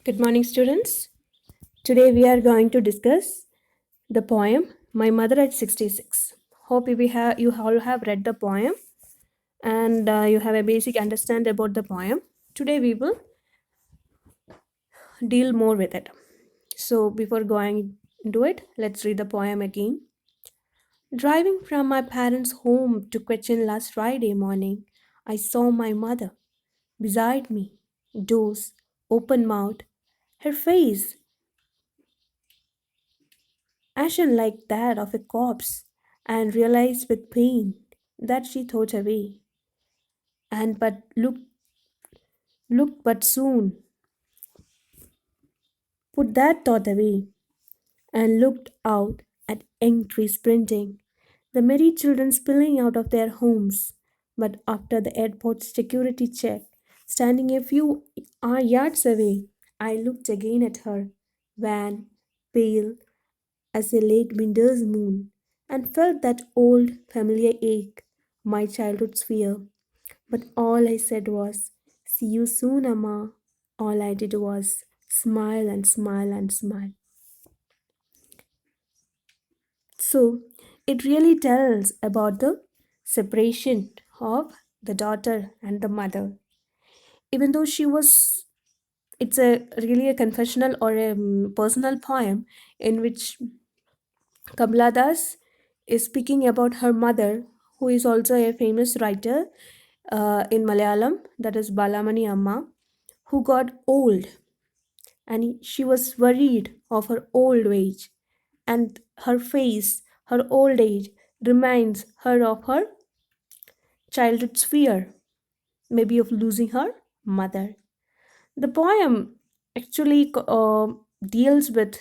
Good morning, students. Today we are going to discuss the poem My Mother at 66. Hope you all have read the poem and you have a basic understand about the poem. Today we will deal more with it. So before going into it, let's read the poem again. Driving from my parents' home to Cochin last Friday morning, I saw my mother beside me, doze, open mouthed, her face ashen like that of a corpse, and realized with pain that she thought away. And but look but soon put that thought away, and looked out at young trees sprinting, the merry children spilling out of their homes. But after the airport security check, standing a few yards away, I looked again at her, wan, pale, as a late winter's moon, and felt that old familiar ache, my childhood's fear. But all I said was, "See you soon, Amma." All I did was smile and smile and smile. So it really tells about the separation of the daughter and the mother. Even though it's a really a confessional or a personal poem in which Kamala Das is speaking about her mother, who is also a famous writer in Malayalam, that is Balamani Amma, who got old and she was worried of her old age, and her face, her old age, reminds her of her childhood's fear, maybe of losing her mother. The poem actually deals with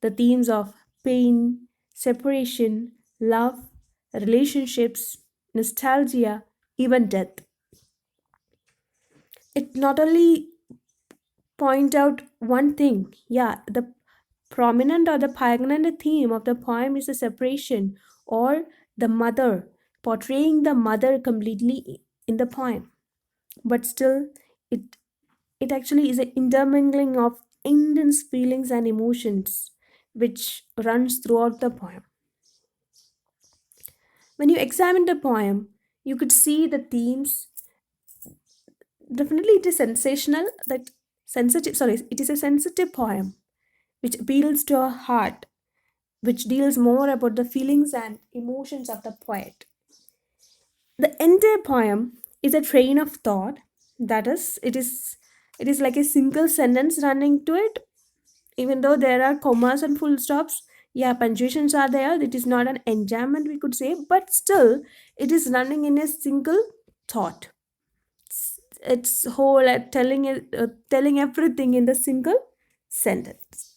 the themes of pain, separation, love, relationships, nostalgia, even death. It not only point out one thing, yeah, the prominent or the poignant theme of the poem is the separation or the mother, portraying the mother completely in the poem. But still, it it actually is an intermingling of intense feelings and emotions which runs throughout the poem. When you examine the poem, you could see the themes. Definitely, it is sensational. That sensitive. Sorry, it is a sensitive poem which appeals to our heart, which deals more about the feelings and emotions of the poet. The entire poem is a train of thought. That is, it is like a single sentence running to it. Even though there are commas and full stops, yeah, punctuations are there. It is not an enjambment, we could say, but still, it is running in a single thought. It's whole telling everything in the single sentence.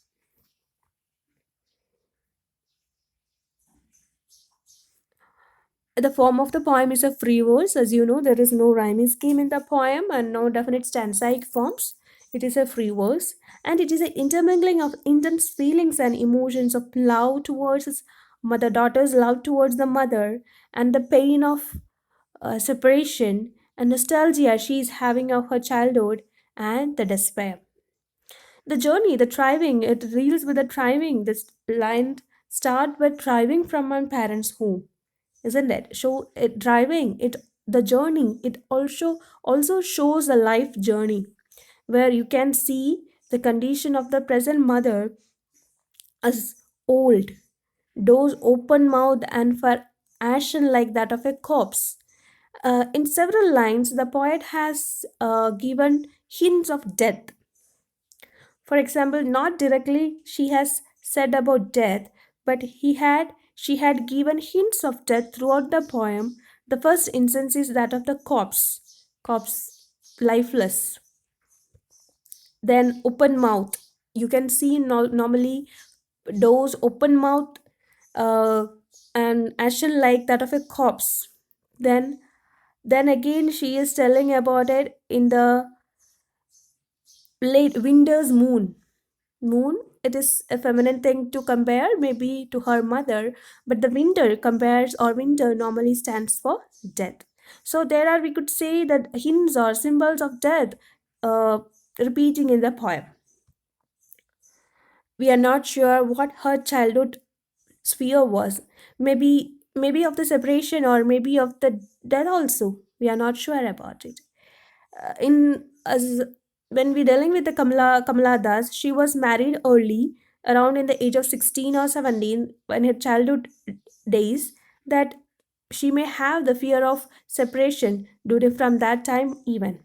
The form of the poem is a free verse. As you know, there is no rhyming scheme in the poem and no definite stanzaic forms. It is a free verse, and it is an intermingling of intense feelings and emotions of love towards his mother, daughter's love towards the mother, and the pain of separation and nostalgia she is having of her childhood, and the despair. The journey, the driving, it deals with the driving. This line start with driving from my parents' home, isn't it? So it driving it, the journey, it also shows a life journey where you can see the condition of the present mother as old, doors open mouth and for ashen like that of a corpse. In several lines, the poet has given hints of death. For example, not directly she has said about death, but she had given hints of death throughout the poem. The first instance is that of the corpse, lifeless. Then open mouth. You can see normally doors open mouth uh, and ashen like that of a corpse. Then then again she is telling about it in the late winter's moon. It is a feminine thing to compare maybe to her mother, but the winter compares, or winter normally stands for death. So there are, we could say, that hints or symbols of death uh, repeating in the poem. We are not sure what her childhood sphere was. Maybe of the separation, or maybe of the death also. We are not sure about it. In as When we're dealing with the Kamala Das, she was married early, around in the age of 16 or 17, in her childhood days, that she may have the fear of separation during from that time even.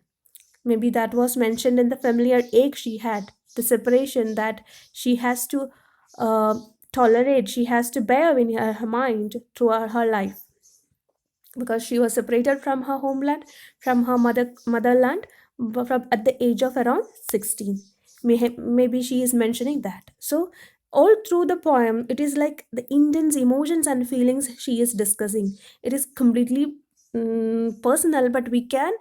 Maybe that was mentioned in the familiar ache she had, the separation that she has to uh, tolerate, she has to bear in her mind throughout her life, because she was separated from her homeland, from her motherland, from at the age of around 16. Maybe she is mentioning that. So all through the poem, it is like the intense emotions and feelings she is discussing. It is completely personal, but we can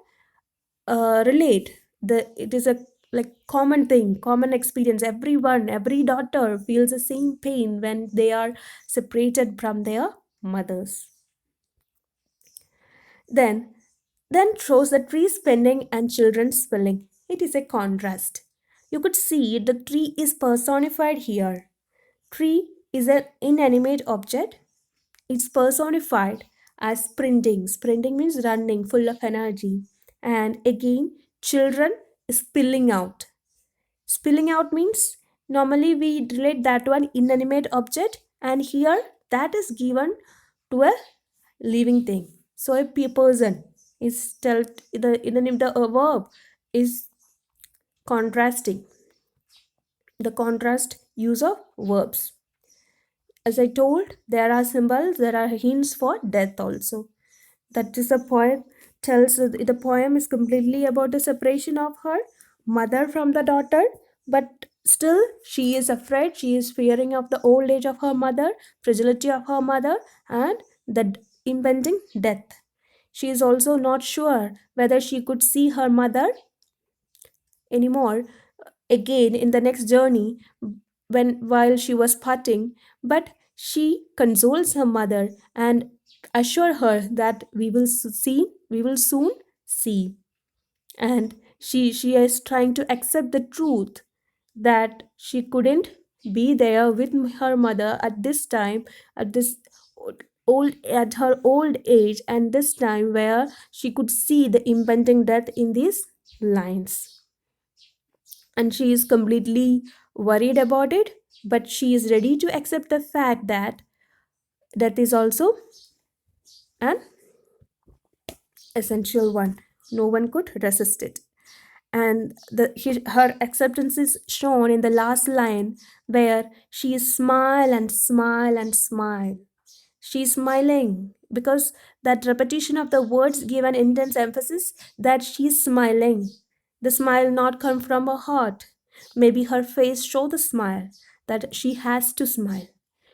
relate. It is a like common thing, common experience. Everyone, every daughter feels the same pain when they are separated from their mothers. Then then shows the tree spinning and children spilling. It is a contrast. You could see the tree is personified here. Tree is an inanimate object. It's personified as sprinting. Sprinting means running, full of energy. And again, children spilling out. Spilling out means normally we relate that to an inanimate object, and here that is given to a living thing. So a person is tell the verb is contrasting, the contrast use of verbs. As I told, there are symbols, there are hints for death also. That is the poem tells. The poem is completely about the separation of her mother from the daughter, but still she is afraid, she is fearing of the old age of her mother, fragility of her mother, and the impending death. She is also not sure whether she could see her mother anymore again in the next journey, when while she was parting, but she consoles her mother and assure her that we will soon see. And she is trying to accept the truth that she couldn't be there with her mother at this time, at this old at her old age, and this time where she could see the impending death in these lines. And she is completely worried about it, but she is ready to accept the fact that that is also an essential one. No one could resist it. And her acceptance is shown in the last line, where she smile and smile and smile. She's smiling because that repetition of the words give an intense emphasis that she's smiling. The smile not come from her heart. Maybe her face show the smile, that she has to smile.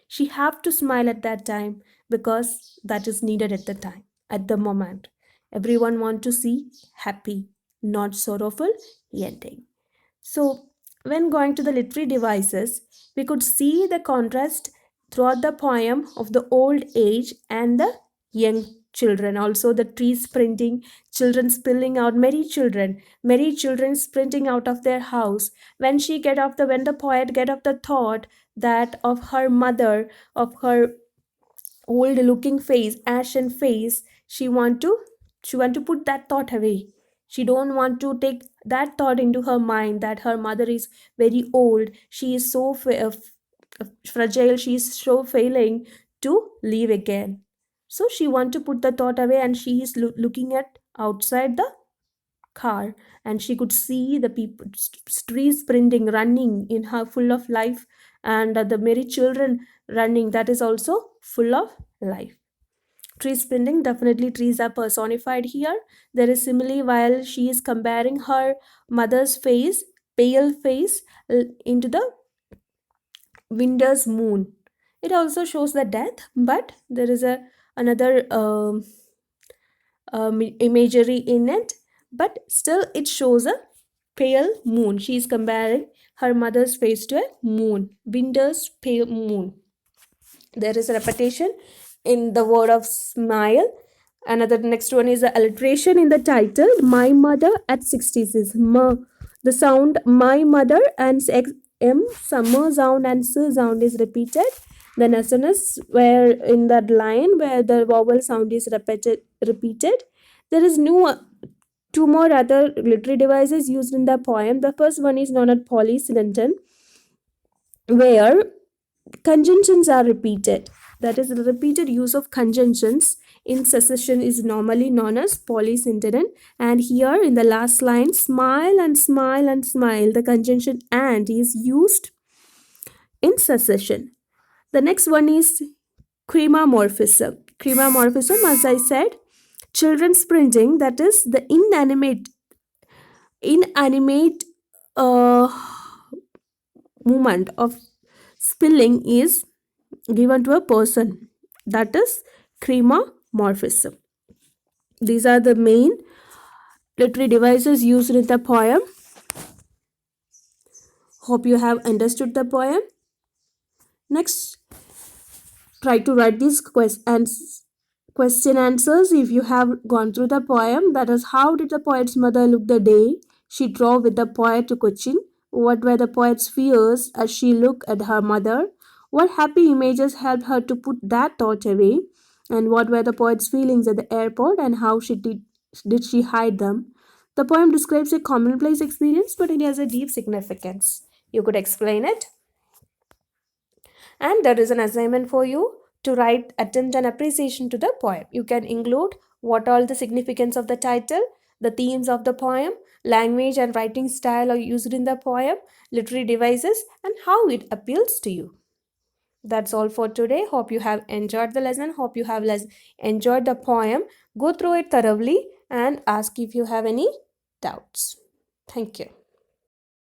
She have to smile at that time because that is needed at the time, at the moment. Everyone want to see happy, not sorrowful ending. So, when going to the literary devices, we could see the contrast throughout the poem of the old age and the young children. Also, the trees sprinting, children spilling out, merry children sprinting out of their house. When the poet get off the thought that of her mother, of her old looking face, ashen face, she want to put that thought away. She don't want to take that thought into her mind that her mother is very old, she is so fragile, she is so failing to live again. So she want to put the thought away, and she is looking at outside the car, and she could see the people trees sprinting, running in her full of life, and the merry children running, that is also full of life. Tree spinning, definitely trees are personified here. There is simile while she is comparing her mother's face, pale face, into the winter's moon. It also shows the death, but there is a another imagery in it. But still, it shows a pale moon. She is comparing her mother's face to a moon, winter's pale moon. There is a repetition in the word of smile. Another next one is the alliteration in the title. My mother at 60s is ma. The sound my mother and M, summer sound and S sound is repeated. Then SNS, where in that line where the vowel sound is repeated. There is no two more other literary devices used in the poem. The first one is known as polysyntheton, where conjunctions are repeated. That is, the repeated use of conjunctions in succession is normally known as polysyntheton. And here in the last line, smile and smile and smile, the conjunction and is used in succession. The next one is chromomorphism. Chromomorphism, as I said, children's printing, that is the inanimate uh, movement of spilling is given to a person, that is chromomorphism. These are the main literary devices used in the poem. Hope you have understood the poem. Next, try to write these question answers if you have gone through the poem. That is, how did the poet's mother look the day she drove with the poet to Cochin? What were the poet's fears as she looked at her mother? What happy images helped her to put that thought away? And what were the poet's feelings at the airport and how did she hide them? The poem describes a commonplace experience, but it has a deep significance. You could explain it. And there is an assignment for you to write attempt an appreciation to the poem. You can include what all the significance of the title, the themes of the poem, language and writing style are used in the poem, literary devices, and how it appeals to you. That's all for today. Hope you have enjoyed the lesson. Hope you have enjoyed the poem. Go through it thoroughly and ask if you have any doubts. Thank you.